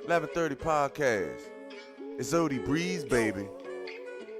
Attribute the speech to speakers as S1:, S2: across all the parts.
S1: 11:30 podcast. It's Odie Breeze, baby.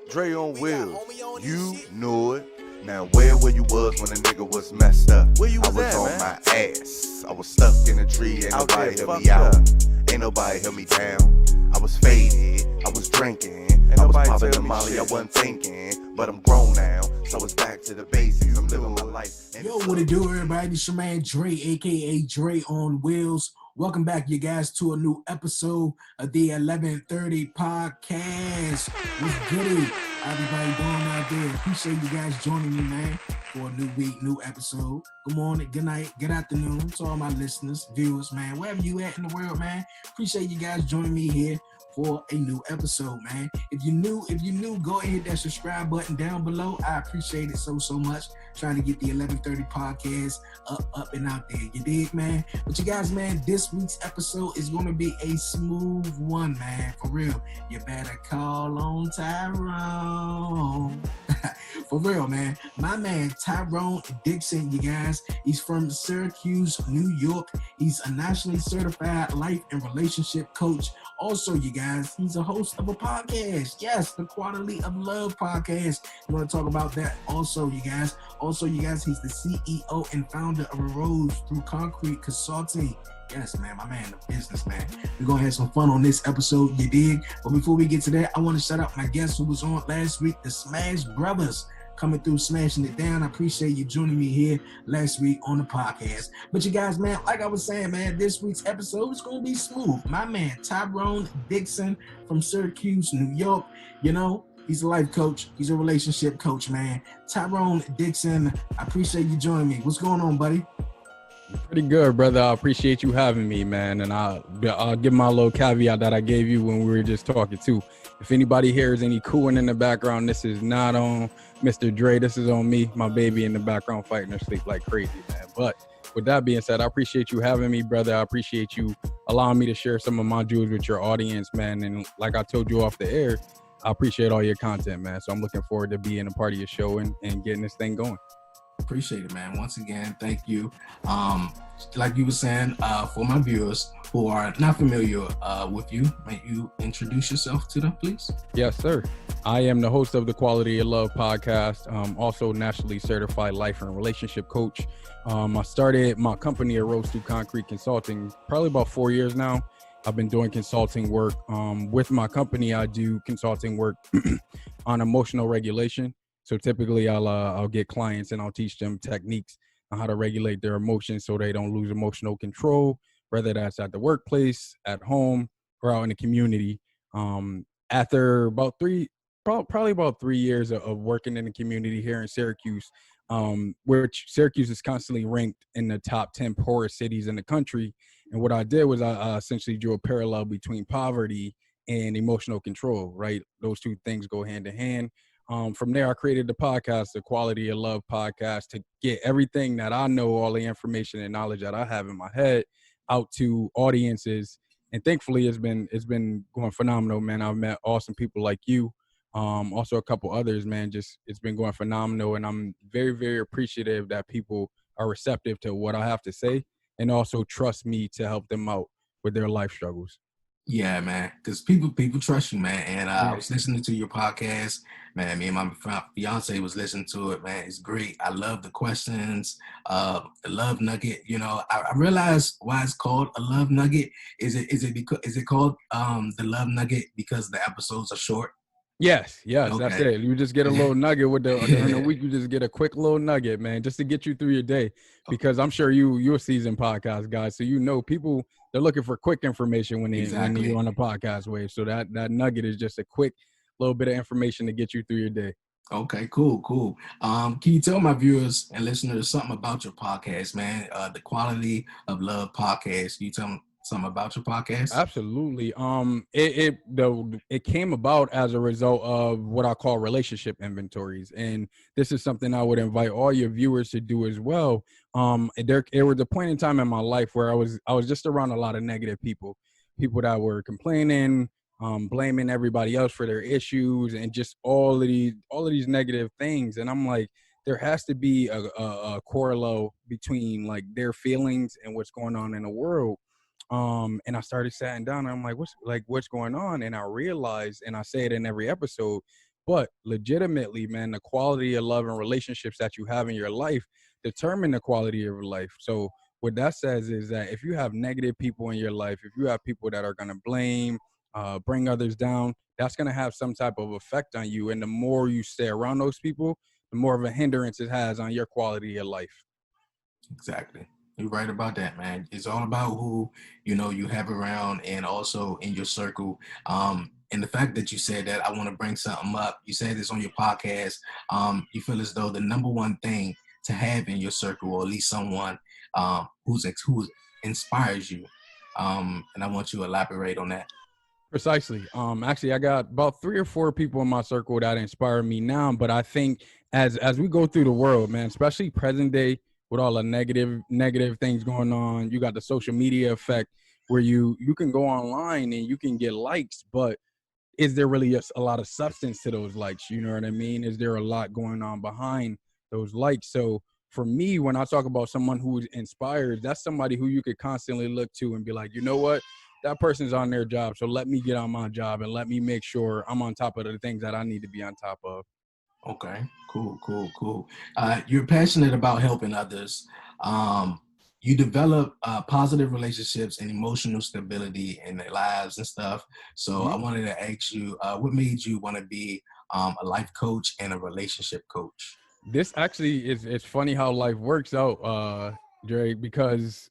S1: Dre on wheels. You know it. Now where you was when a nigga was messed up?
S2: Where you was
S1: I was
S2: at,
S1: on
S2: man?
S1: my ass. I was stuck in a tree. Ain't
S2: Out
S1: nobody
S2: there
S1: help me
S2: fucked
S1: out.
S2: up.
S1: Ain't nobody help me down. I was faded. I was drinking. I was
S2: nobody
S1: popping
S2: tell
S1: the
S2: me
S1: molly. I
S2: shit.
S1: wasn't thinking. But I'm grown now. So it's back to the basics. I'm living my life. And
S3: Yo,
S1: it's
S3: what it do, everybody? It's your man Dre, aka Dre on Wheels. Welcome back, you guys, to a new episode of the 11:30 podcast. What's goody? How everybody doing out there? Appreciate you guys joining me, man, for a new week, new episode. Good morning, good night, good afternoon to all my listeners, viewers, man, wherever you at in the world, man. Appreciate you guys joining me here for a new episode, man. If you new, go and hit that subscribe button down below. I appreciate it so much. Trying to get the 11:30 podcast up and out there. You dig, man? But you guys, man, this week's episode is gonna be a smooth one, man. For real. You better call on Tyrone. For real, man. My man Tyrone Dixon, you guys. He's from Syracuse, New York. He's a nationally certified life and relationship coach. Also, you guys, he's a host of a podcast. Yes, the Quality of Love podcast. You want to talk about that also, you guys. Also, you guys, he's the CEO and founder of Aroze through Concrete Consulting. Yes, man, my man, the businessman. We're going to have some fun on this episode, you dig? But before we get to that, I want to shout out my guest who was on last week, the Smash Brothers. Coming through, smashing it down. I appreciate you joining me here last week on the podcast. But you guys, man, like I was saying, man, this week's episode is going to be smooth. My man, Tyrone Dixon from Syracuse, New York, you know, he's a life coach. He's a relationship coach, man. Tyrone Dixon, I appreciate you joining me. What's going on, buddy?
S4: Pretty good, brother. I appreciate you having me, man. And I'll give my little caveat that I gave you when we were just talking too. If anybody hears any cooing in the background, this is not on Mr. Dre. This is on me, my baby in the background fighting her sleep like crazy, man. But with that being said, I appreciate you having me, brother. I appreciate you allowing me to share some of my jewels with your audience, man. And like I told you off the air, I appreciate all your content, man. So I'm looking forward to being a part of your show and getting this thing going.
S3: Appreciate it, man. Once again, thank you. Like you were saying, for my viewers who are not familiar with you, may you introduce yourself to them, please?
S4: Yes, sir. I am the host of the Quality of Love podcast, also nationally certified life and relationship coach. I started my company, Aroze through Concrete Consulting, probably about 4 years now. I've been doing consulting work. With my company, I do consulting work on emotional regulation. So typically I'll get clients and I'll teach them techniques on how to regulate their emotions so they don't lose emotional control, whether that's at the workplace, at home, or out in the community. After about probably about 3 years of working in the community here in Syracuse, which Syracuse is constantly ranked in the top 10 poorest cities in the country. And what I did was I essentially drew a parallel between poverty and emotional control, right? Those two things go hand in hand. From there, I created the podcast, the Quality of Love podcast, to get everything that I know, all the information and knowledge that I have in my head, out to audiences. And thankfully, it's been going phenomenal, man. I've met awesome people like you, also a couple others, man. Just it's been going phenomenal, and I'm very, very appreciative that people are receptive to what I have to say, and also trust me to help them out with their life struggles.
S3: Yeah, man, because people trust you, man. And I was listening to your podcast, man. Me and my fiance was listening to it, man. It's great. I love the questions, the love nugget. You know, I realized why it's called a love nugget. Is it called the love nugget because the episodes are short?
S4: Yes,
S3: Okay.
S4: that's it. You just get a little nugget with during the week. You just get a quick little nugget, man, just to get you through your day. Because I'm sure you're a seasoned podcast guy, so you know people, they're looking for quick information when you're on a podcast wave. So that nugget is just a quick little bit of information to get you through your day.
S3: Okay, cool. Can you tell my viewers and listeners something about your podcast, man? The Quality of Love podcast. Can you tell them something about your podcast?
S4: Absolutely. It came about as a result of what I call relationship inventories, and this is something I would invite all your viewers to do as well. There was a point in time in my life where I was just around a lot of negative people that were complaining, blaming everybody else for their issues, and just all of these negative things. And I'm like, there has to be a correlate between like their feelings and what's going on in the world. And I started sitting down and I'm like, what's going on? And I realized, and I say it in every episode, but legitimately, man, the quality of love and relationships that you have in your life determine the quality of your life. So what that says is that if you have negative people in your life, if you have people that are going to blame, bring others down, that's going to have some type of effect on you. And the more you stay around those people, the more of a hindrance it has on your quality of life.
S3: Exactly. You're right about that, man. It's all about who, you have around and also in your circle. And the fact that you said that, I want to bring something up. You said this on your podcast. You feel as though the number one thing to have in your circle, or at least someone who inspires you. And I want you to elaborate on that.
S4: Precisely. Actually, I got about 3 or 4 people in my circle that inspire me now. But I think as we go through the world, man, especially present day, with all the negative things going on, you got the social media effect where you can go online and you can get likes, but is there really a lot of substance to those likes? You know what I mean? Is there a lot going on behind those likes? So for me, when I talk about someone who is inspired, that's somebody who you could constantly look to and be like, you know what? That person's on their job. So let me get on my job and let me make sure I'm on top of the things that I need to be on top of.
S3: Okay, cool. You're passionate about helping others. You develop positive relationships and emotional stability in their lives and stuff. So I wanted to ask you, what made you want to be a life coach and a relationship coach?
S4: This actually it's funny how life works out, Dre, because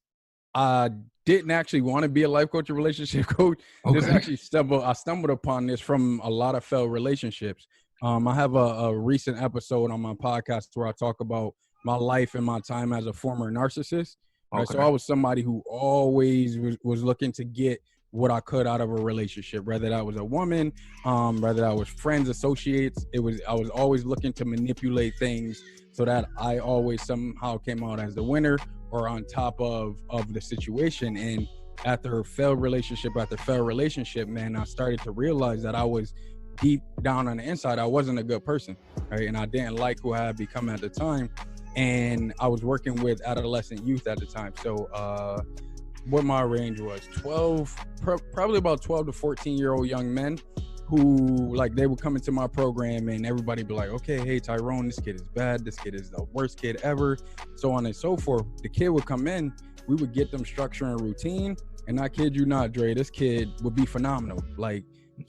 S4: I didn't actually want to be a life coach or relationship coach.
S3: Okay.
S4: This actually I stumbled upon this from a lot of failed relationships. I have a recent episode on my podcast where I talk about my life and my time as a former narcissist. Right?
S3: Okay.
S4: So I was somebody who always was looking to get what I could out of a relationship, whether that was a woman, whether that was friends, associates. I was always looking to manipulate things so that I always somehow came out as the winner or on top of the situation. And after failed relationship, man, I started to realize that I was deep down on the inside, I wasn't a good person, right? And I didn't like who I had become at the time. And I was working with adolescent youth at the time. So what my range was, probably about 12 to 14-year-old young men who, like, they would come into my program and everybody be like, okay, hey, Tyrone, this kid is bad. This kid is the worst kid ever, so on and so forth. The kid would come in, we would get them structure and routine. And I kid you not, Dre, this kid would be phenomenal. Like,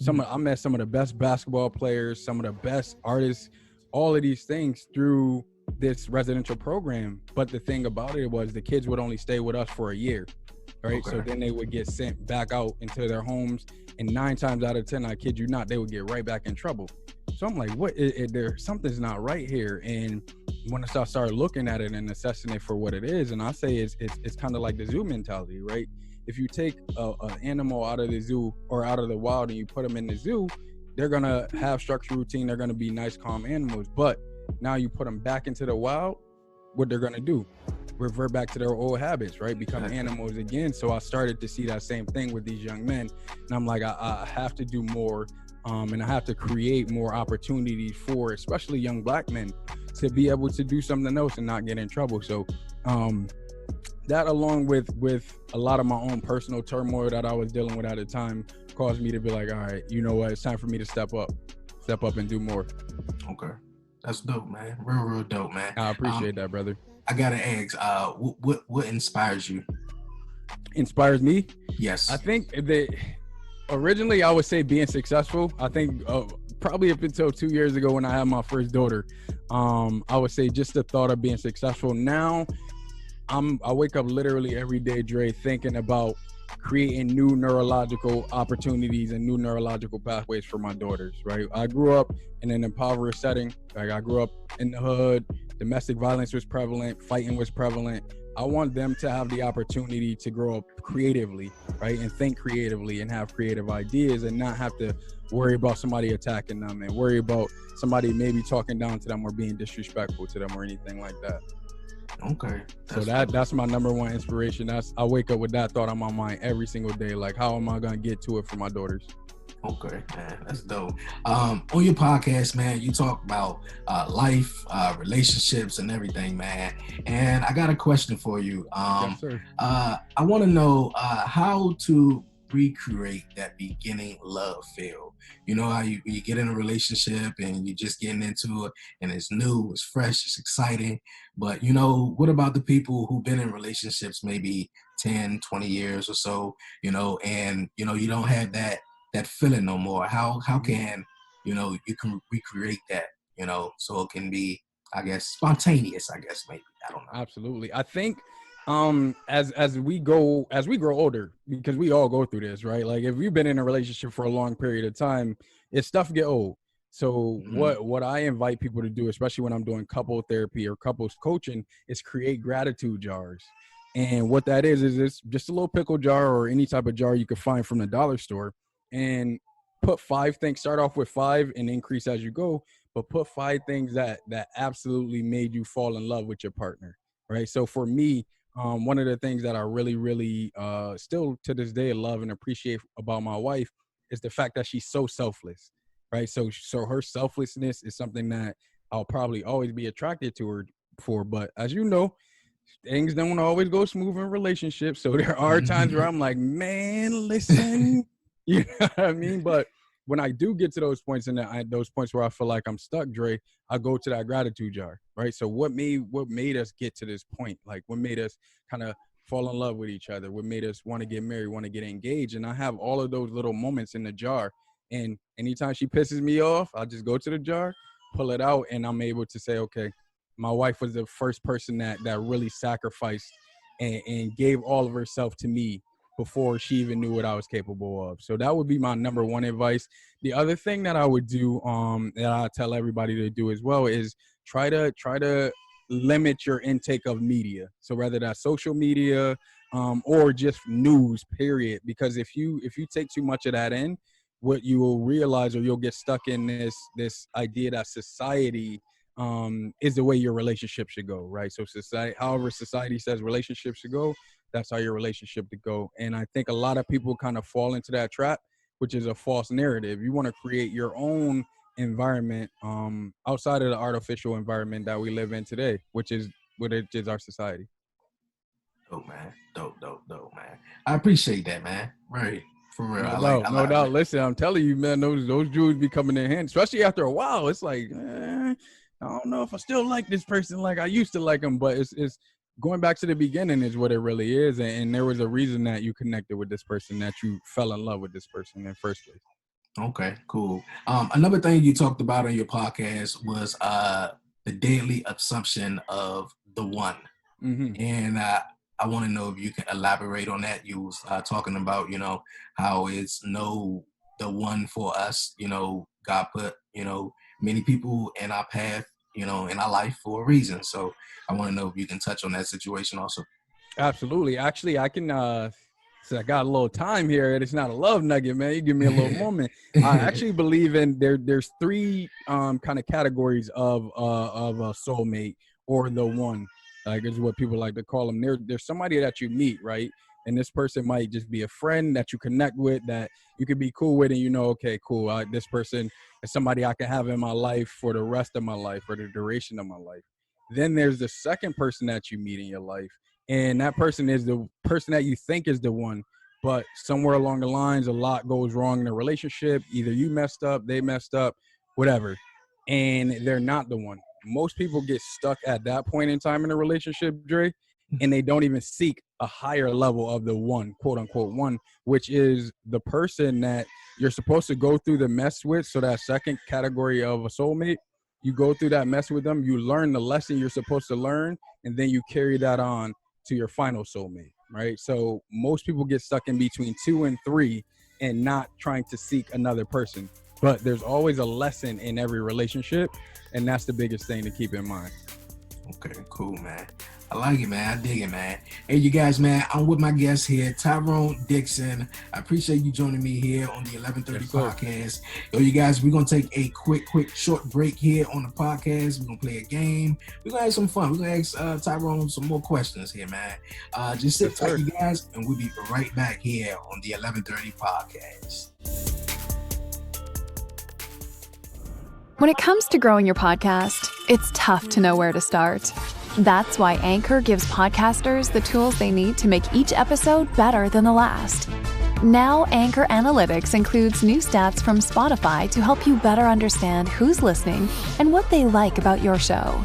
S4: I met some of the best basketball players, some of the best artists, all of these things through this residential program. But the thing about it was the kids would only stay with us for a year, right? Okay. So then they would get sent back out into their homes, and 9 times out of 10, I kid you not, they would get right back in trouble. So I'm like, something's not right here. And when I started looking at it and assessing it for what it is, and I say it's kind of like the zoo mentality, right? If you take an animal out of the zoo or out of the wild and you put them in the zoo, they're going to have structured routine. They're going to be nice, calm animals. But now you put them back into the wild, what they're going to do? Revert back to their old habits, right? Become animals again. So I started to see that same thing with these young men. And I'm like, I have to do more. And I have to create more opportunities for especially young Black men to be able to do something else and not get in trouble. So that, along with a lot of my own personal turmoil that I was dealing with at the time, caused me to be like, all right, you know what? It's time for me to step up and do more.
S3: Okay. That's dope, man. Real dope, man.
S4: I appreciate that, brother.
S3: I got to ask, what inspires you?
S4: Inspires me?
S3: Yes.
S4: I think that originally I would say being successful. I think probably up until 2 years ago when I had my first daughter, I would say just the thought of being successful. Now, I wake up literally every day, Dre, thinking about creating new neurological opportunities and new neurological pathways for my daughters, right? I grew up in an impoverished setting. Like, I grew up in the hood. Domestic violence was prevalent. Fighting was prevalent. I want them to have the opportunity to grow up creatively, right? And think creatively and have creative ideas and not have to worry about somebody attacking them and worry about somebody maybe talking down to them or being disrespectful to them or anything like that.
S3: Okay.
S4: So that's my number one inspiration. I wake up with that thought on my mind every single day. Like, how am I going to get to it for my daughters?
S3: Okay, man, that's dope. On your podcast, man, you talk about life, relationships, and everything, man. And I got a question for you.
S4: Yes, sir.
S3: I want to know how to recreate that beginning love feel. You know how you get in a relationship and you're just getting into it, and it's new, it's fresh, it's exciting. But what about the people who've been in relationships maybe 10, 20 years or so? And you don't have that feeling no more. How can you can recreate that, so it can be, I guess, spontaneous, I guess, maybe, I don't know.
S4: Absolutely. I think as we grow older, because we all go through this, right? Like if you've been in a relationship for a long period of time, it's stuff get old. So what I invite people to do, especially when I'm doing couple therapy or couples coaching, is create gratitude jars. And what that is it's just a little pickle jar or any type of jar you could find from the dollar store, and put 5 things. Start off with 5 and increase as you go, but put 5 things that absolutely made you fall in love with your partner, right? So for me, one of the things that I really, really still to this day love and appreciate about my wife is the fact that she's so selfless, right? So her selflessness is something that I'll probably always be attracted to her for. But as you know, things don't always go smooth in relationships. So there are times where I'm like, man, listen, you know what I mean? But when I do get to those points and those points where I feel like I'm stuck, Dre, I go to that gratitude jar, right? So what made us get to this point? Like what made us kind of fall in love with each other? What made us want to get married, want to get engaged? And I have all of those little moments in the jar. And anytime she pisses me off, I just go to the jar, pull it out, and I'm able to say, okay, my wife was the first person that really sacrificed and gave all of herself to me before she even knew what I was capable of. So that would be my number one advice. The other thing that I would do, that I tell everybody to do as well, is try to limit your intake of media. So whether that's social media, or just news, period. Because if you take too much of that in, what you will realize, or you'll get stuck in this idea that society is the way your relationship should go, right? So however society says relationships should go, that's how your relationship to go. And I think a lot of people kind of fall into that trap, which is a false narrative. You want to create your own environment outside of the artificial environment that we live in today, which is our society.
S3: Dope, man. Dope, man. I appreciate that, man. Right. For real.
S4: No doubt. Listen, I'm telling you, man, those jewels be coming in handy, especially after a while. It's like, I don't know if I still like this person like I used to like him, but it's going back to the beginning is what it really is. And there was a reason that you connected with this person, that you fell in love with this person in the first place.
S3: Okay, cool. Another thing you talked about on your podcast was the daily assumption of the one.
S4: Mm-hmm.
S3: And I want to know if you can elaborate on that. You was talking about, how it's the one for us. God put, many people in our path, in our life for a reason. So I want to know if you can touch on that situation also.
S4: Absolutely. Actually, I can, so I got a little time here, and it's not a love nugget, man. You give me a little moment. I actually believe in there's 3 kind of categories of a soulmate, or the one. Like, is what people like to call them. There's somebody that you meet, right? And this person might just be a friend that you connect with, that you could be cool with, and okay, cool. This person is somebody I can have in my life for the rest of my life, or the duration of my life. Then there's the second person that you meet in your life, and that person is the person that you think is the one, but somewhere along the lines, a lot goes wrong in the relationship. Either you messed up, they messed up, whatever, and they're not the one. Most people get stuck at that point in time in a relationship, Dre, and they don't even seek a higher level of the one, quote unquote one, which is the person that you're supposed to go through the mess with. So that second category of a soulmate, you go through that mess with them, you learn the lesson you're supposed to learn, and then you carry that on to your final soulmate, right? So most people get stuck in between 2 and 3 and not trying to seek another person. But there's always a lesson in every relationship, and that's the biggest thing to keep in mind.
S3: Okay, cool, man. I like it, man. I dig it, man. Hey, you guys, man, I'm with my guest here, Tyrone Dixon. I appreciate you joining me here on the 1130 podcast. Yo, you guys, we're going to take a quick, short break here on the podcast. We're going to play a game. We're going to have some fun. We're going to ask Tyrone some more questions here, man. Just sit tight, you guys, and we'll be right back here on the 1130 podcast.
S2: When it comes to growing your podcast, it's tough to know where to start. That's why Anchor gives podcasters the tools they need to make each episode better than the last. Now, Anchor Analytics includes new stats from Spotify to help you better understand who's listening and what they like about your show.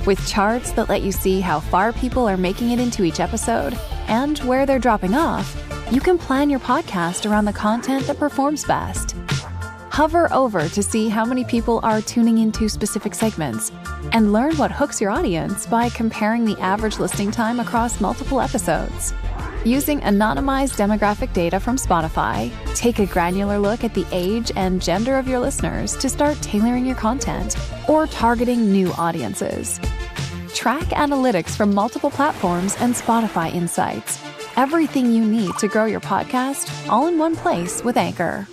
S2: With charts that let you see how far people are making it into each episode and where they're dropping off, you can plan your podcast around the content that performs best. Hover over to see how many people are tuning into specific segments and learn what hooks your audience by comparing the average listening time across multiple episodes. Using anonymized demographic data from Spotify, take a granular look at the age and gender of your listeners to start tailoring your content or targeting new audiences. Track analytics from multiple platforms and Spotify insights. Everything you need to grow your podcast, all in one place with Anchor.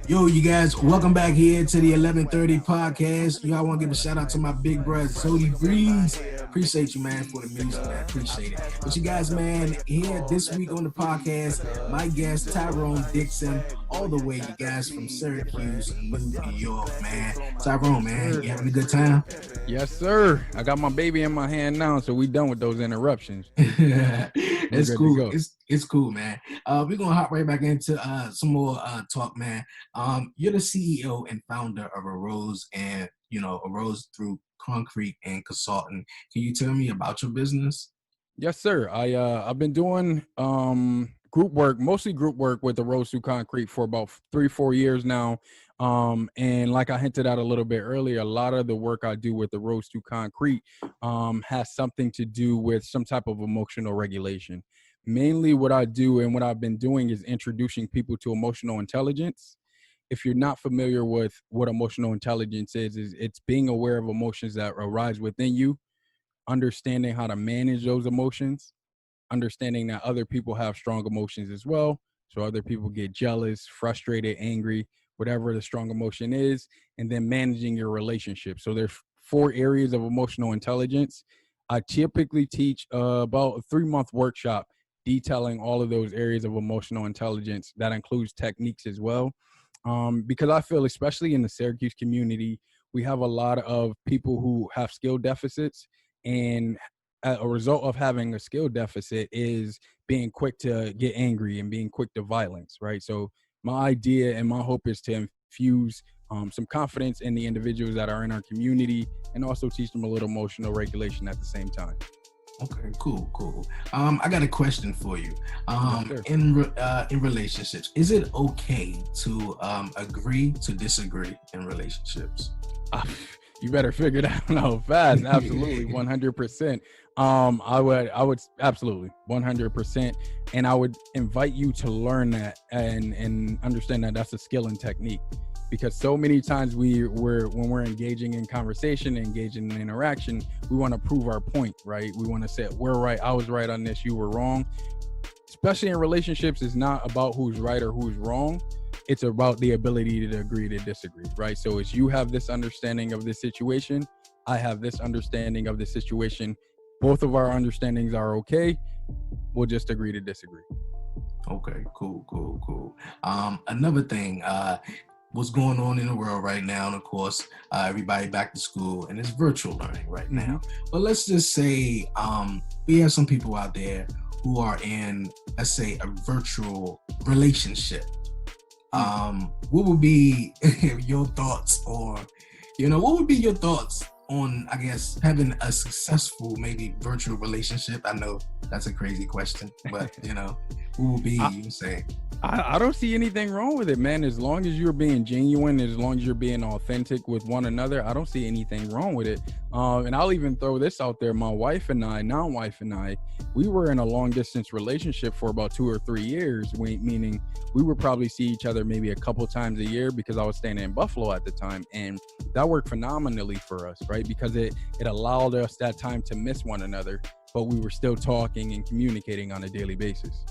S3: Yo, you guys, welcome back here to the 1130 podcast. Y'all want to give a shout out to my big brother, Zodi Breeze. Appreciate you, man, for the music, man. Appreciate it. But you guys, man, here this week on the podcast, my guest, Tyrone Dixon, all the way, you guys, from Syracuse, New York, man. Tyrone, man, you having a good time?
S4: Yes, sir. I got my baby in my hand now, so we done with those interruptions.
S3: It's cool. It's cool, man. We're gonna hop right back into some more talk, man. You're the CEO and founder of Aroze, and Aroze through Concrete and Consulting. Can you tell me about your business?
S4: Yes, sir. I've been doing mostly group work with Aroze through Concrete for about 3-4 years now. And like I hinted at a little bit earlier, a lot of the work I do with Aroze through Concrete has something to do with some type of emotional regulation. Mainly what I do and what I've been doing is introducing people to emotional intelligence. If you're not familiar with what emotional intelligence is it's being aware of emotions that arise within you, understanding how to manage those emotions, understanding that other people have strong emotions as well. So other people get jealous, frustrated, angry, whatever the strong emotion is, and then managing your relationship. So there's 4 areas of emotional intelligence. I typically teach about a 3-month workshop detailing all of those areas of emotional intelligence. That includes techniques as well. Because I feel, especially in the Syracuse community, we have a lot of people who have skill deficits, and a result of having a skill deficit is being quick to get angry and being quick to violence, right? So my idea and my hope is to infuse some confidence in the individuals that are in our community and also teach them a little emotional regulation at the same time.
S3: Okay, cool. I got a question for you.
S4: Yes,
S3: in relationships, is it okay to agree to disagree in relationships?
S4: You better figure that out fast. Absolutely, 100%. I would absolutely 100%, and I would invite you to learn that and understand that that's a skill and technique. Because so many times when we're engaging in conversation, engaging in interaction, we want to prove our point, right? We want to say, we're right, I was right on this, you were wrong. Especially in relationships, it's not about who's right or who's wrong. It's about the ability to agree to disagree, right? So it's you have this understanding of this situation, I have this understanding of this situation. Both of our understandings are okay. We'll just agree to disagree.
S3: Okay, cool. Another thing, what's going on in the world right now, and of course, everybody back to school, and it's virtual learning right now. But let's just say we have some people out there who are in, let's say, a virtual relationship. What would be your thoughts, or what would be your thoughts on, I guess, having a successful, maybe virtual relationship? I know that's a crazy question, but who would be you say?
S4: I don't see anything wrong with it, man. As long as you're being genuine, as long as you're being authentic with one another, I don't see anything wrong with it. And I'll even throw this out there. My wife and I, non-wife and I, we were in a long distance relationship for about 2 or 3 years, meaning we would probably see each other maybe a couple times a year because I was staying in Buffalo at the time. And that worked phenomenally for us, right? Because it allowed us that time to miss one another, but we were still talking and communicating on a daily basis.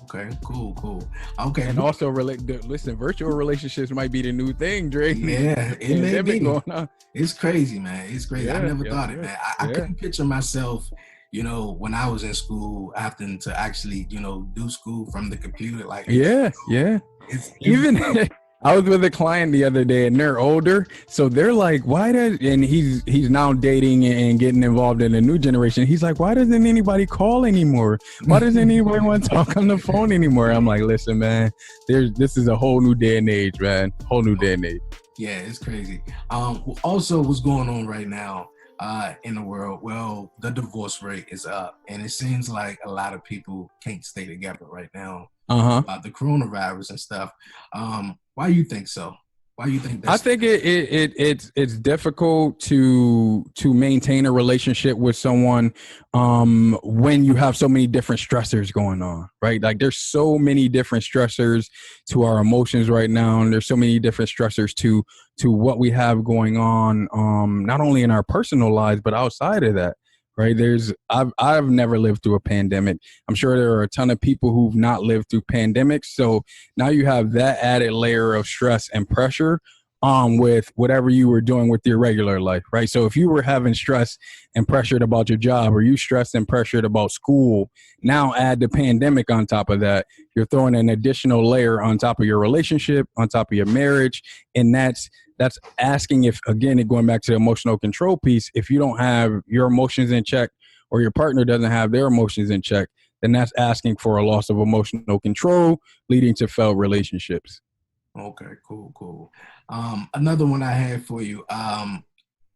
S3: Okay, cool. Okay.
S4: And also, listen, virtual relationships might be the new thing, Dre.
S3: Yeah, it may be.
S4: Going on.
S3: It's crazy, man. It's crazy. I never thought it, man. I couldn't picture myself, when I was in school, having to actually, do school from the computer. Like, it's
S4: even. I was with a client the other day, and they're older, so they're like, "Why does?" And he's now dating and getting involved in a new generation. He's like, "Why doesn't anybody call anymore? Why doesn't anybody want to talk on the phone anymore?" I'm like, "Listen, man, this is a whole new day and age, man. Whole new day and age."
S3: Yeah, it's crazy. Also, what's going on right now in the world? Well, the divorce rate is up, and it seems like a lot of people can't stay together right now. About the coronavirus and stuff. Why do you think so? Why do you think that's
S4: I think it's difficult to maintain a relationship with someone when you have so many different stressors going on, right? Like there's so many different stressors to our emotions right now, and there's so many different stressors to what we have going on, not only in our personal lives but outside of that. Right. I've never lived through a pandemic. I'm sure there are a ton of people who've not lived through pandemics. So now you have that added layer of stress and pressure with whatever you were doing with your regular life. Right. So if you were having stress and pressured about your job, or you stressed and pressured about school, now add the pandemic on top of that. You're throwing an additional layer on top of your relationship, on top of your marriage. And that's asking, if, again, going back to the emotional control piece, if you don't have your emotions in check, or your partner doesn't have their emotions in check, then that's asking for a loss of emotional control, leading to failed relationships.
S3: Okay, cool. Another one I had for you,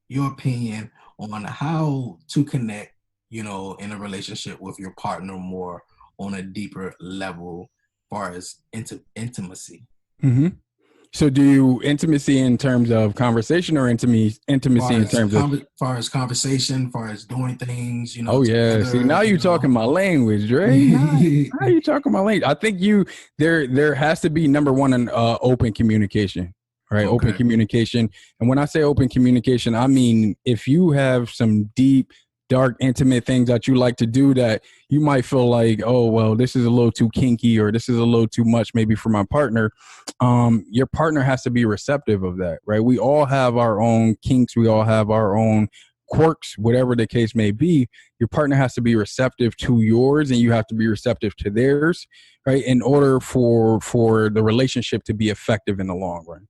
S3: your opinion on how to connect, in a relationship with your partner more on a deeper level as far as intimacy.
S4: Mm-hmm. So do you intimacy in terms of conversation, or intimacy in terms of
S3: far as conversation, far as doing things,
S4: Oh yeah. Together, see, now you talking my language, Dre. Now you talking my language. I think there has to be, number one, an open communication, right? Okay. Open communication. And when I say open communication, I mean, if you have some deep, dark, intimate things that you like to do that you might feel like, oh, well, this is a little too kinky, or this is a little too much maybe for my partner, your partner has to be receptive of that, right? We all have our own kinks. We all have our own quirks, whatever the case may be. Your partner has to be receptive to yours, and you have to be receptive to theirs, right? In order for the relationship to be effective in the long run.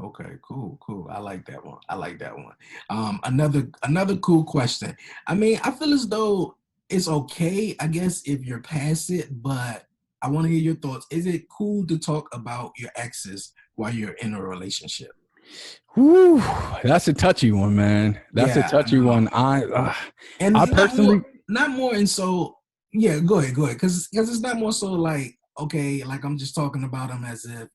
S3: Okay, cool. I like that one. Another cool question. I mean, I feel as though it's okay, I guess, if you're past it, but I want to hear your thoughts. Is it cool to talk about your exes while you're in a relationship?
S4: Whew, that's a touchy one, man. That's a touchy one. I personally
S3: not more, and so yeah, go ahead, because it's not more so like, okay, like I'm just talking about them as if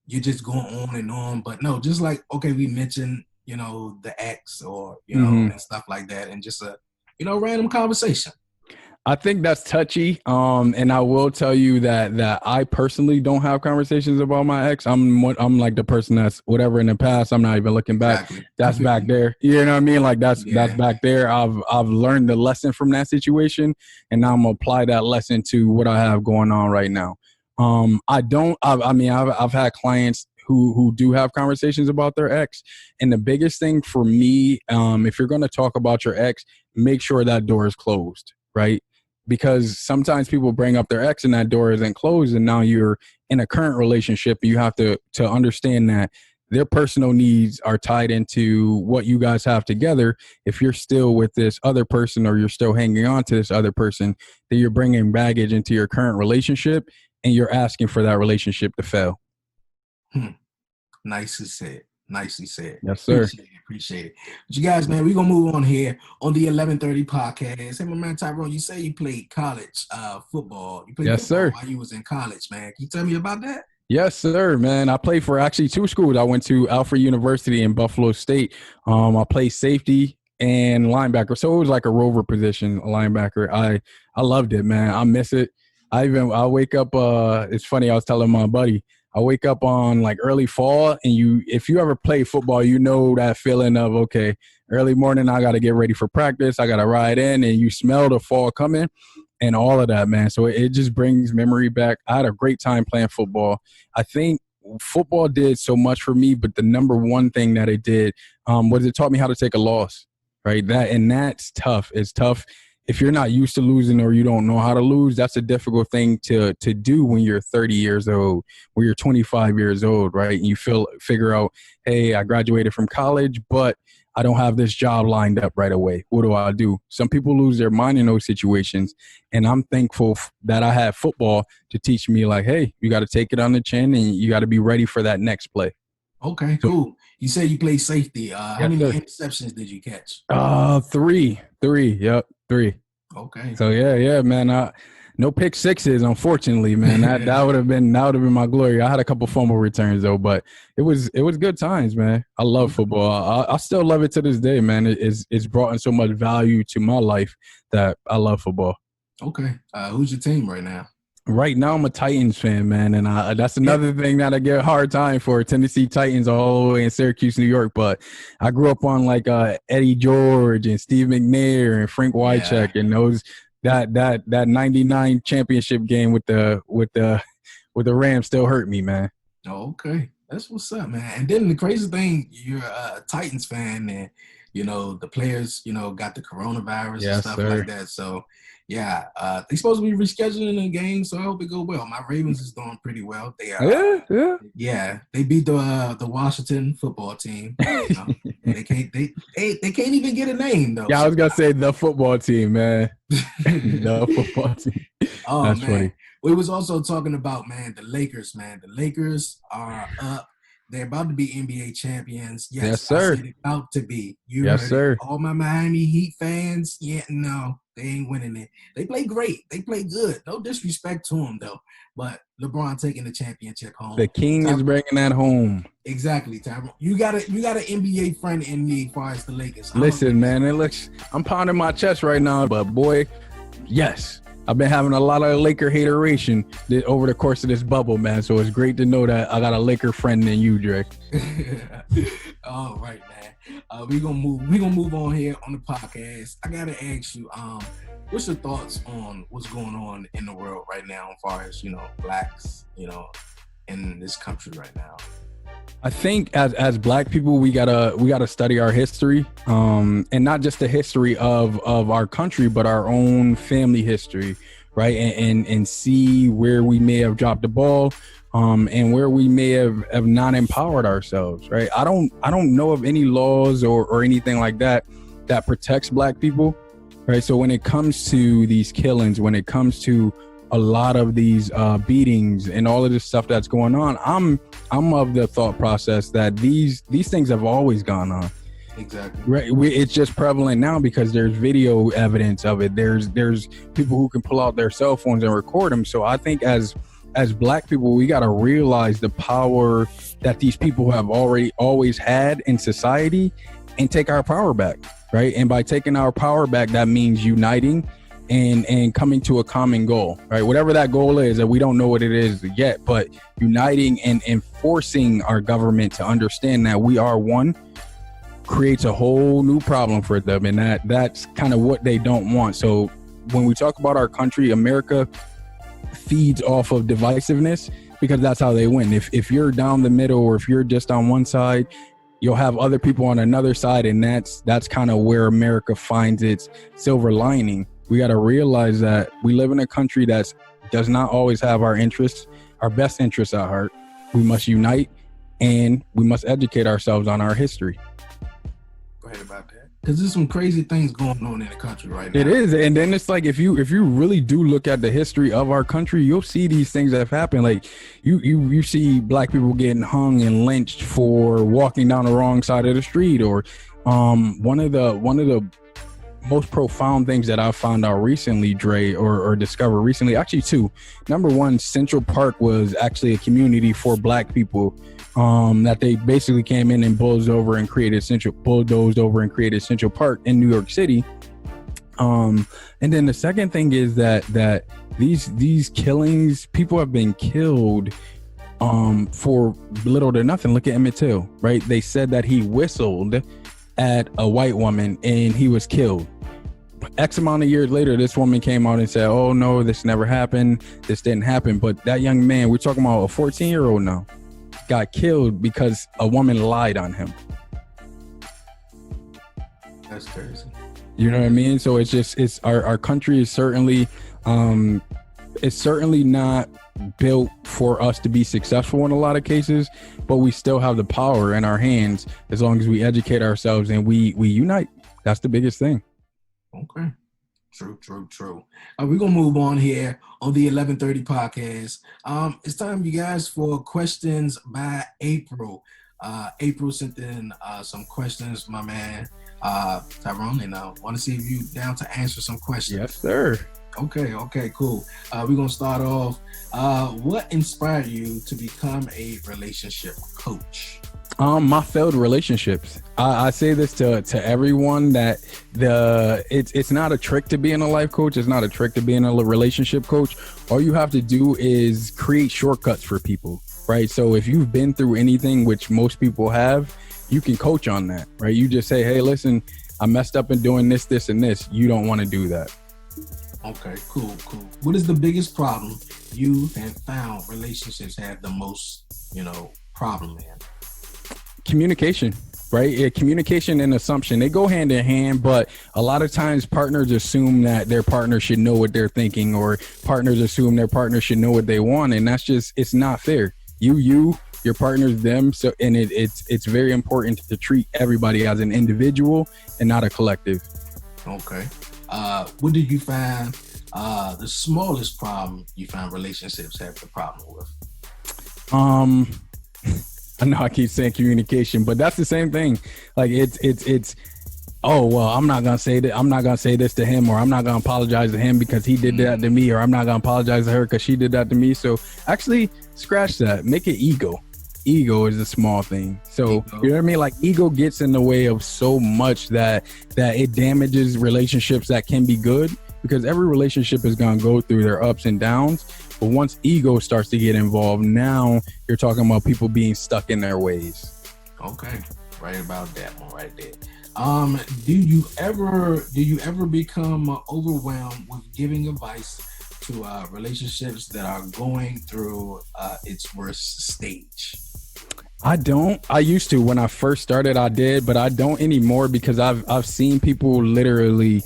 S3: you're just going on and on, but no, just like, okay, we mentioned, the ex, or, and stuff like that, and just a, random conversation.
S4: I think that's touchy. And I will tell you that I personally don't have conversations about my ex. I'm like the person that's whatever in the past. I'm not even looking back. Exactly. That's back there. You know what I mean? Like that's back there. I've learned the lesson from that situation, and now I'm gonna apply that lesson to what I have going on right now. I've had clients who do have conversations about their ex. And the biggest thing for me, if you're going to talk about your ex, make sure that door is closed, right? Because sometimes people bring up their ex and that door isn't closed, and now you're in a current relationship. You have to understand that their personal needs are tied into what you guys have together. If you're still with this other person, or you're still hanging on to this other person, then you're bringing baggage into your current relationship, and you're asking for that relationship to fail.
S3: Nicely said.
S4: Yes, sir.
S3: Appreciate it. But you guys, man, we're going to move on here on the 1130 podcast. Hey, my man Tyrone, you say you played college football. You played
S4: football,
S3: sir, while you was in college, man. Can you tell me about that?
S4: Yes, sir, man. I played for actually two schools. I went to Alfred University in Buffalo State. I played safety and linebacker. So it was like a rover position, a linebacker. I loved it, man. I miss it. I wake up, it's funny, I was telling my buddy, I wake up on like early fall, and if you ever play football, you know that feeling of, okay, early morning, I got to get ready for practice. I got to ride in, and you smell the fall coming. and all of that, man. So it just brings memory back. I had a great time playing football. I think football did so much for me, but the number one thing that it did was it taught me how to take a loss, right? That's tough. It's tough if you're not used to losing or you don't know how to lose. That's a difficult thing to do when you're 30 years old, when you're 25 years old, right? And you figure out, hey, I graduated from college, but I don't have this job lined up right away. What do I do? Some people lose their mind in those situations. And I'm thankful that I had football to teach me, like, hey, you got to take it on the chin and you got to be ready for that next play.
S3: Okay, cool. You said you played safety. How many interceptions did you catch?
S4: Three. Yep, 3.
S3: Okay.
S4: So yeah, man. No pick sixes, unfortunately, man. That would have been my glory. I had a couple fumble returns though, but it was good times, man. I love football. I still love it to this day, man. It's brought in so much value to my life that I love football.
S3: Okay. Who's your team right now?
S4: Right now, I'm a Titans fan, man, and that's another thing that I get a hard time for. Tennessee Titans all the way in Syracuse, New York. But I grew up on like Eddie George and Steve McNair and Frank Wycheck and those that 99 championship game with the Rams still hurt me, man.
S3: Oh, okay, that's what's up, man. And then the crazy thing, you're a Titans fan, and the players got the coronavirus and stuff like that. So. Yeah, they supposed to be rescheduling the game, so I hope it go well. My Ravens is doing pretty well. They are, they beat the Washington football team. They can't even get a name though.
S4: Yeah, I was gonna say the football team, man. The football team.
S3: Oh,
S4: that's
S3: man.
S4: Funny.
S3: We was also talking about the Lakers, man. The Lakers are up. They're about to be NBA champions.
S4: Yes, sir.
S3: I said about to be.
S4: Yes, sir.
S3: All my Miami Heat fans, no, they ain't winning it. They play great. They play good. No disrespect to them, though. But LeBron taking the championship home.
S4: The king is bringing that home.
S3: Exactly, Tyrone. You got an NBA friend in me as far as the Lakers.
S4: Listen, man, I'm pounding my chest right now, but boy, yes. I've been having a lot of Laker hateration over the course of this bubble, man. So it's great to know that I got a Laker friend in you, Drake.
S3: All right, man. We gonna move on here on the podcast. I gotta ask you, what's your thoughts on what's going on in the world right now, as far as blacks, in this country right now?
S4: I think as Black people, we gotta study our history, and not just the history of our country, but our own family history, right? And see where we may have dropped the ball, and where we may have not empowered ourselves, right? I don't know of any laws or anything like that protects Black people, right? So when it comes to these killings, when it comes to a lot of these beatings and all of this stuff that's going on, I'm of the thought process that these things have always gone on.
S3: Exactly.
S4: Right. It's just prevalent now because there's video evidence of it. There's people who can pull out their cell phones and record them. So I think as Black people, we got to realize the power that these people have always had in society and take our power back. Right. And by taking our power back, that means uniting and coming to a common goal, right? Whatever that goal is, that we don't know what it is yet, but uniting and forcing our government to understand that we are one creates a whole new problem for them. And that's kind of what they don't want. So when we talk about our country, America feeds off of divisiveness because that's how they win. If you're down the middle or if you're just on one side, you'll have other people on another side. And that's kind of where America finds its silver lining. We got to realize that we live in a country that does not always have our best interests at heart. We must unite and we must educate ourselves on our history.
S3: Go ahead about that. Because there's some crazy things going on in the country right now.
S4: It is. And then it's like, if you really do look at the history of our country, you'll see these things that have happened. Like you see Black people getting hung and lynched for walking down the wrong side of the street, or one of the most profound things that I found out recently, Dre, or discovered recently, actually two. Number one, Central Park was actually a community for Black people that they basically came in and bulldozed over and created Central Park in New York City. And then the second thing is that these killings, people have been killed for little to nothing. Look at Emmett Till, right? They said that he whistled at a white woman and he was killed. X amount of years later, this woman came out and said, oh no, this never happened. This didn't happen. But that young man, we're talking about a 14-year-old now, got killed because a woman lied on him.
S3: That's crazy.
S4: You know what I mean? So it's our country is certainly, it's certainly not built for us to be successful in a lot of cases, but we still have the power in our hands as long as we educate ourselves and we unite. That's the biggest thing.
S3: Okay. True. We're going to move on here on the 1130 podcast. It's time, you guys, for questions by April. April sent in some questions, my man, Tyrone, and I want to see if you down to answer some questions.
S4: Yes, sir.
S3: Okay, cool. We're going to start off. What inspired you to become a relationship coach?
S4: My failed relationships. I say this to everyone that it's not a trick to being a life coach. It's not a trick to being a relationship coach. All you have to do is create shortcuts for people, right? So if you've been through anything, which most people have, you can coach on that, right? You just say, hey, listen, I messed up in doing this, this, and this. You don't want to do that.
S3: Okay, cool. What is the biggest problem you have found relationships have the most, problem in?
S4: Communication, right? Yeah, communication and assumption, they go hand in hand, but a lot of times partners assume that their partner should know what they're thinking, or partners assume their partner should know what they want. And that's just, it's not fair. Your partner's them. So, and it's very important to treat everybody as an individual and not a collective.
S3: Okay. What did you find the smallest problem you found relationships have the problem with?
S4: I know I keep saying communication, but that's the same thing. Like it's oh, well, I'm not going to say that. I'm not going to say this to him, or I'm not going to apologize to him because he did that to me, or I'm not going to apologize to her because she did that to me. So actually scratch that, make it ego. Ego is a small thing. So you know what I mean? Like ego gets in the way of so much that it damages relationships that can be good, because every relationship is going to go through their ups and downs. But once ego starts to get involved, now you're talking about people being stuck in their ways.
S3: Okay. Right about that one right there. Do you ever become overwhelmed with giving advice to relationships that are going through its worst stage?
S4: I don't. I used to. When I first started, I did, but I don't anymore, because I've seen people literally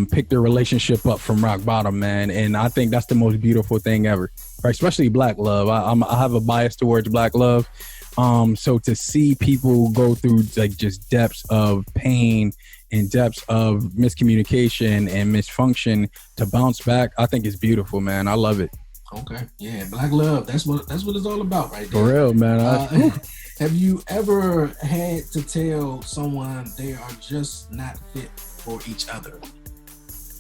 S4: pick their relationship up from rock bottom, man. And I think that's the most beautiful thing ever, right? Especially Black love. I have a bias towards Black love. So to see people go through like just depths of pain and depths of miscommunication and misfunction to bounce back, I think it's beautiful, man. I love it.
S3: Okay, yeah, Black love. That's what it's all about, right there.
S4: For real, man.
S3: Have you ever had to tell someone they are just not fit for each other?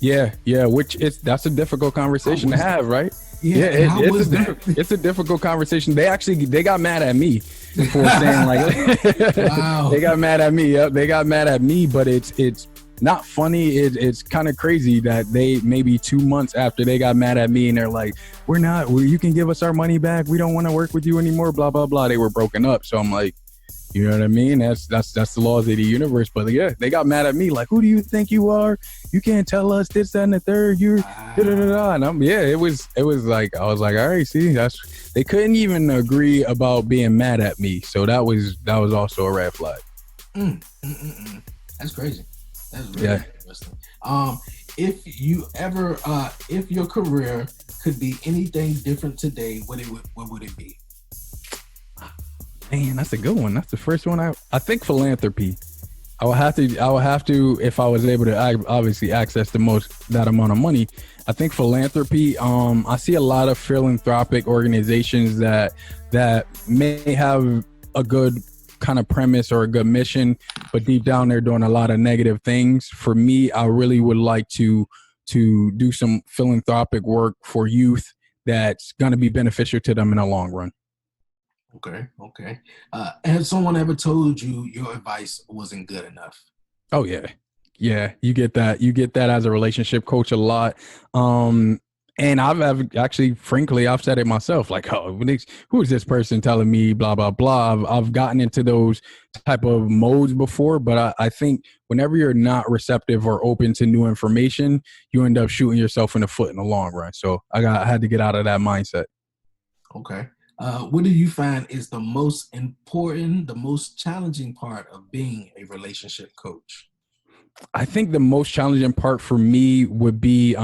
S4: Yeah. That's a difficult conversation to have, right?
S3: Yeah,
S4: it's a difficult conversation. They got mad at me for saying like, wow. They got mad at me. Yep, they got mad at me, but it's not funny. It's kind of crazy that they maybe 2 months after they got mad at me and they're like, you can give us our money back. We don't want to work with you anymore. Blah, blah, blah. They were broken up. So I'm like, you know what I mean? That's the laws of the universe. But yeah, they got mad at me. Like, who do you think you are? You can't tell us this, that, and the third. You're da-da-da-da. And it was like, I was like, all right, see, they couldn't even agree about being mad at me. So that was also a red flag.
S3: That's crazy. That's really interesting. If your career could be anything different today, what would it be?
S4: Man, that's a good one. That's the first one. I think philanthropy. I would have to, if I was able to obviously access that amount of money. I think philanthropy. I see a lot of philanthropic organizations that may have a good kind of premise or a good mission, but deep down they're doing a lot of negative things. For me, I really would like to do some philanthropic work for youth that's going to be beneficial to them in the long run.
S3: Okay. Has someone ever told you your advice wasn't good enough?
S4: Oh yeah. You get that as a relationship coach a lot. And And actually, frankly, I've said it myself, like, oh, who is this person telling me blah, blah, blah. I've gotten into those type of modes before, but I think whenever you're not receptive or open to new information, you end up shooting yourself in the foot in the long run. So I had to get out of that mindset.
S3: Okay. What do you find is the most important, the most challenging part of being a relationship coach?
S4: I think the most challenging part for me would be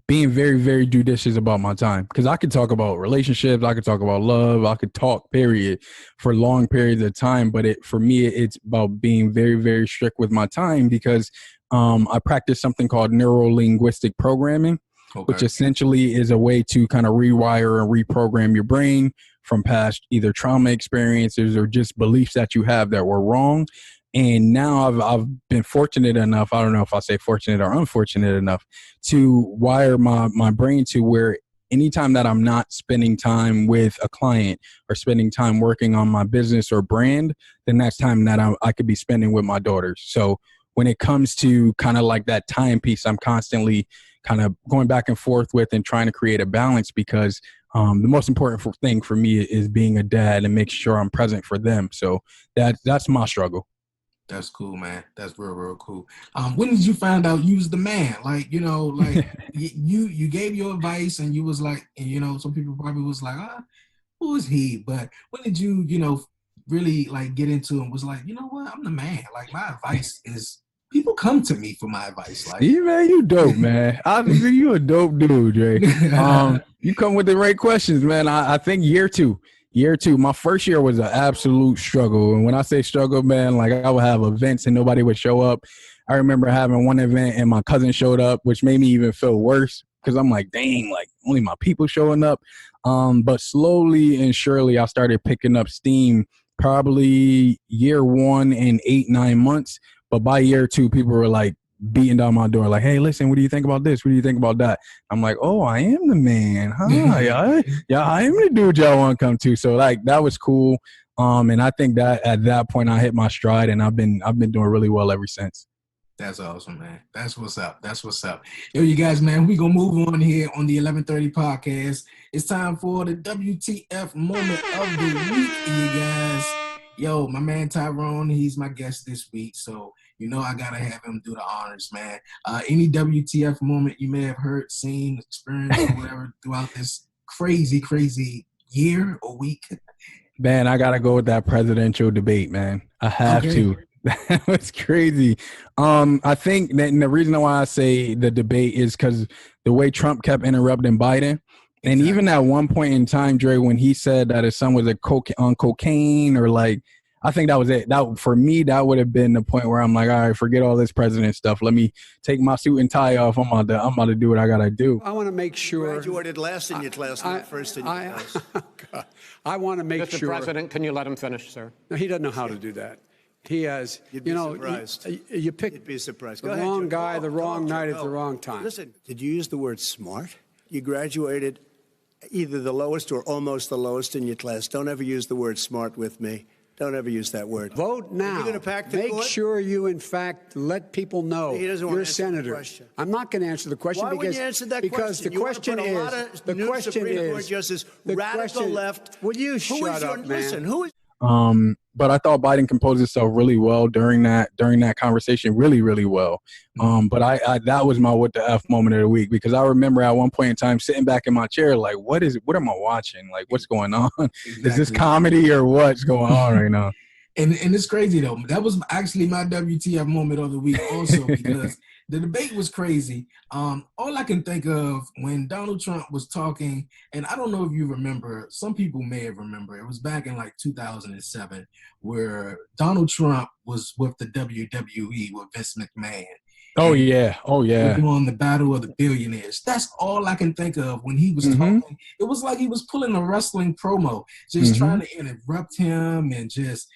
S4: being very, very judicious about my time. Because I could talk about relationships, I could talk about love, I could talk, period, for long periods of time. But for me, it's about being very, very strict with my time because I practice something called neuro-linguistic programming, which essentially is a way to kind of rewire and reprogram your brain from past either trauma experiences or just beliefs that you have that were wrong. And now I've been fortunate enough, I don't know if I say fortunate or unfortunate enough, to wire my brain to where anytime that I'm not spending time with a client or spending time working on my business or brand, the next time that I could be spending with my daughters. So when it comes to kind of like that timepiece, I'm constantly kind of going back and forth with and trying to create a balance because the most important thing for me is being a dad and making sure I'm present for them. So that's my struggle.
S3: That's cool, man. That's real, real cool. When did you find out you was the man? Like, you know, like you gave your advice and you was like, and, you know, some people probably was like, who is he? But when did you, you know, really like get into and was like, you know what, I'm the man. Like my advice is people come to me for my advice. Like,
S4: yeah, man, you dope, man. You a dope dude, Dre. You come with the right questions, man. I think year two, my first year was an absolute struggle. And when I say struggle, man, like I would have events and nobody would show up. I remember having one event and my cousin showed up, which made me even feel worse because I'm like, dang, like only my people showing up. But slowly and surely I started picking up steam probably year one and 8-9 months. But by year two, people were like beating down my door, like, hey, listen, what do you think about this? What do you think about that? I'm like, oh, I am the man. Hi. Yeah, I am the dude y'all want to come to. So like that was cool. And I think that at that point I hit my stride and I've been doing really well ever since.
S3: That's awesome, man. That's what's up. That's what's up. Yo, you guys, man, we gonna move on here on the 1130 podcast. It's time for the WTF moment of the week, you guys. Yo, my man Tyrone, he's my guest this week, so you know I gotta have him do the honors, man. Any WTF moment you may have heard, seen, experienced, or whatever throughout this crazy year or week?
S4: Man, I gotta go with that presidential debate, man. I have to. That was crazy. I think that the reason why I say the debate is because the way Trump kept interrupting Biden. And even at one point in time, Dre, when he said that his son was on cocaine or like, I think that was it. That for me, that would have been the point where I'm like, all right, forget all this president stuff. Let me take my suit and tie off. I'm about to do what I gotta do.
S5: I want to make sure.
S6: You graduated last in your class, not first in your class.
S5: I want to make sure.
S7: Mr. President, can you let him finish, sir?
S5: No, he doesn't know how to do that. He has,
S6: You'd be surprised.
S5: You picked
S6: You'd be surprised.
S5: the
S6: Go ahead,
S5: wrong
S6: Joe.
S5: guy, the wrong night at
S6: Joe.
S5: the wrong time.
S6: Listen, did you use the word smart? You graduated either the lowest or almost the lowest in your class. Don't ever use the word smart with me. Don't ever use that word.
S5: Vote now.
S6: You're gonna pack the
S5: Make
S6: court?
S5: sure you, in fact, let people know
S6: He doesn't want
S5: you're a
S6: to answer the
S5: senator.
S6: question.
S5: I'm not going to answer the question
S6: Why
S5: because
S6: wouldn't you answer that
S5: because
S6: question?
S5: the question
S6: you
S5: is
S6: want to put a lot of
S5: the
S6: new
S5: question
S6: Supreme Court
S5: is
S6: justice,
S5: the
S6: radical
S5: question,
S6: left.
S5: Will you shut up, man?
S6: Listen, who is?
S4: But I thought Biden composed himself really well during that conversation, really well. But I that was my what the F moment of the week because I remember at one point in time sitting back in my chair like, what am I watching? Like, what's going on?
S3: Exactly.
S4: Is this comedy or what's going on right now?
S3: And it's crazy though. That was actually my WTF moment of the week also because the debate was crazy. All I can think of when Donald Trump was talking, and I don't know if you remember, some people may have remembered, it was back in like 2007 where Donald Trump was with the WWE with Vince McMahon.
S4: Oh yeah.
S3: Doing the battle of the billionaires. That's all I can think of when he was talking. It was like he was pulling a wrestling promo, just trying to interrupt him and just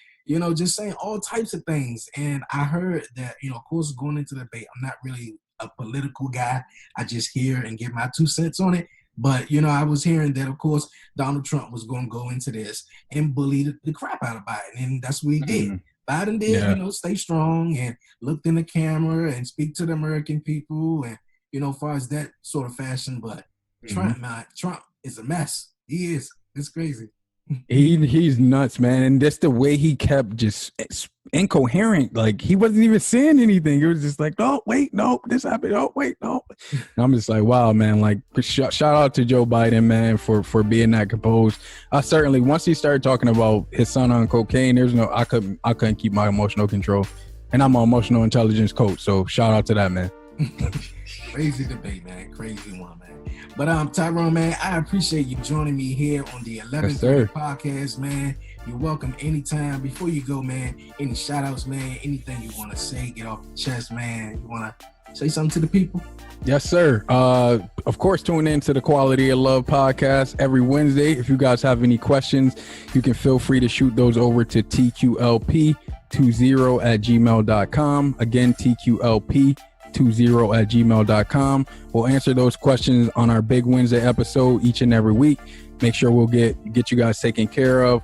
S3: saying all types of things. And I heard that, of course, going into the debate, I'm not really a political guy. I just hear and give my 2 cents on it. But, I was hearing that, of course, Donald Trump was going to go into this and bully the crap out of Biden. And that's what he did. Biden did, stay strong and looked in the camera and speak to the American people and, as far as that sort of fashion. But Trump is a mess. He is. It's crazy.
S4: He's nuts, man. And that's the way he kept just incoherent. Like he wasn't even saying anything. It was just like, oh, wait, no, this happened. Oh, wait, no. And I'm just like, wow, man. Like shout out to Joe Biden, man, for being that composed. I certainly, once he started talking about his son on cocaine, I couldn't keep my emotional control. And I'm an emotional intelligence coach. So shout out to that, man.
S3: Crazy debate, man. Crazy one, man. But Tyrone, man, I appreciate you joining me here on the 11:30 podcast, man. You're welcome anytime. Before you go, man, any shout outs, man, anything you want to say, get off the chest, man. You want to say something to the people?
S4: Yes, sir. Of course, tune in to the Quality of Love podcast every Wednesday. If you guys have any questions, you can feel free to shoot those over to tqlp20@gmail.com. Again, tqlp20@gmail.com. We'll answer those questions on our big Wednesday episode each and every week. Make sure we'll get you guys taken care of.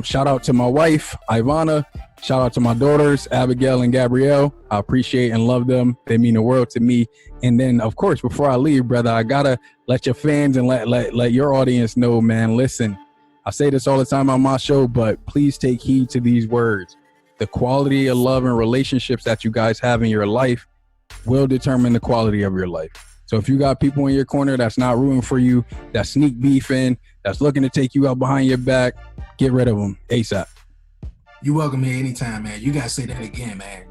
S4: Shout out to my wife, Ivana. Shout out to my daughters, Abigail and Gabrielle. I appreciate and love them. They mean the world to me. And then, of course, before I leave, brother, I gotta let your fans and let your audience know, man, listen, I say this all the time on my show, but please take heed to these words. The quality of love and relationships that you guys have in your life will determine the quality of your life. So if you got people in your corner that's not rooting for you, that's sneak beefing, that's looking to take you out behind your back, get rid of them ASAP.
S3: You're welcome here anytime, man. You gotta say that again, man.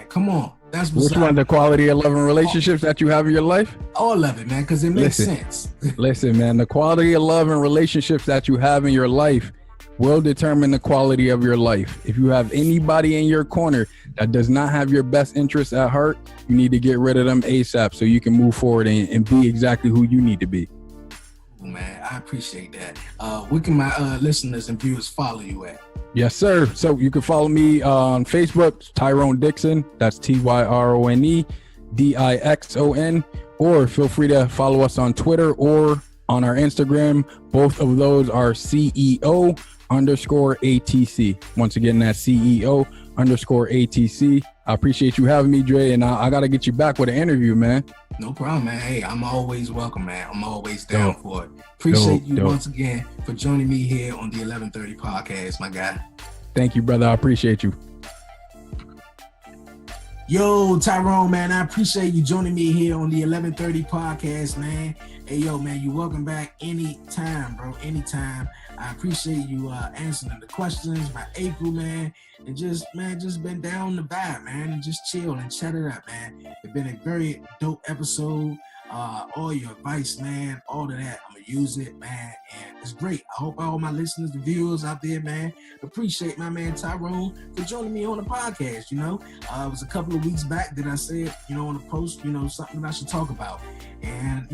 S3: Come on. That's
S4: which one? The quality of love and relationships that you have in your life?
S3: All of it, man, because it makes sense.
S4: Listen, man, the quality of love and relationships that you have in your life will determine the quality of your life. If you have anybody in your corner that does not have your best interests at heart, you need to get rid of them ASAP so you can move forward and be exactly who you need to be.
S3: Man, I appreciate that. Where can my listeners and viewers follow you at?
S4: Yes, sir. So you can follow me on Facebook, Tyrone Dixon. That's TYRONE DIXON. Or feel free to follow us on Twitter or on our Instagram. Both of those are CEO_ATC. Once again, that's CEO_ATC. I appreciate you having me, Dre, and I got to get you back with an interview, man.
S3: No problem, man. Hey, I'm always welcome, man. I'm always down for it. Appreciate you once again for joining me here on the 11:30 podcast, my guy.
S4: Thank you, brother. I appreciate you.
S3: Yo, Tyrone, man, I appreciate you joining me here on the 11:30 podcast, man. Hey, yo, man, you're welcome back anytime, bro. Anytime. I appreciate you answering the questions, my April, man, and just been down the vibe, man, and just chill and chat it up, man. It's been a very dope episode. All your advice, man, all of that, I'm gonna use it, man, and it's great. I hope all my listeners, the viewers out there, man, appreciate my man Tyrone for joining me on the podcast. It was a couple of weeks back that I said, on the post, something I should talk about, and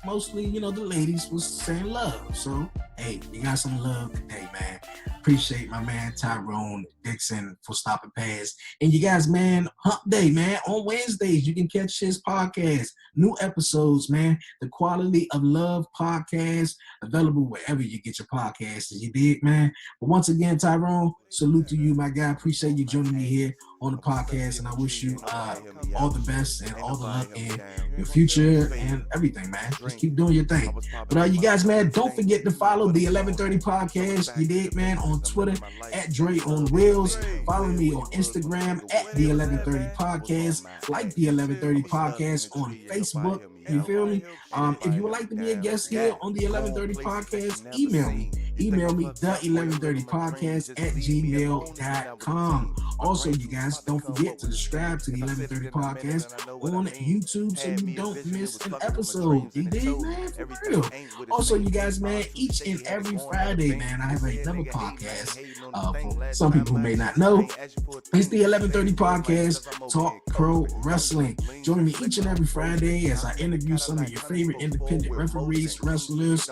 S3: mostly, the ladies was saying love. So hey, you got some love today, man. Appreciate my man Tyrone Dixon for stopping past. And you guys, man, Hump Day, man, on Wednesdays, you can catch his podcast. New episodes, man. The Quality of Love podcast, available wherever you get your podcasts. You dig, man? But once again, Tyrone, salute to you, my guy. Appreciate you joining me here on the podcast, and I wish you all the best and all the luck in your future and everything, man. Just keep doing your thing. But you guys, man, don't forget to follow the 11:30 podcast. You dig, man? On Twitter at Dre on Wheels. Follow me on Instagram at the 11:30 podcast. Like the 11:30 podcast on Facebook. You feel me? If you would like to be a guest here on the 11:30 podcast, email me. Email me the 1130podcast@gmail.com. Also, you guys, don't forget to subscribe to the 11:30 podcast on YouTube so you don't miss an episode. You dig, man? For real. Also, you guys, man, each and every Friday, man, I have another podcast. For some people who may not know, it's the 11:30 podcast, Talk Pro Wrestling. Join me each and every Friday as I interview some of your favorite independent referees, wrestlers,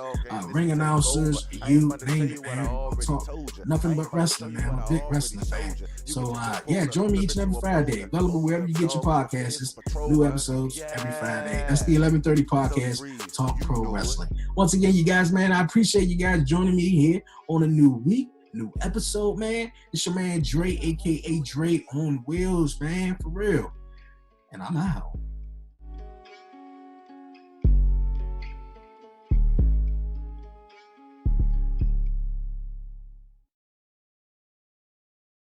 S3: ring announcers, you name it, man. I'll talk nothing but wrestling, man. I'm a big wrestling fan. So, join me each and every Friday. Available wherever you get your podcasts. New episodes every Friday. That's the 11:30 podcast, Talk Pro Wrestling. Once again, you guys, man, I appreciate you guys joining me here on a new week, new episode, man. It's your man Dre, a.k.a. Dre on Wheels, man, for real. And I'm out.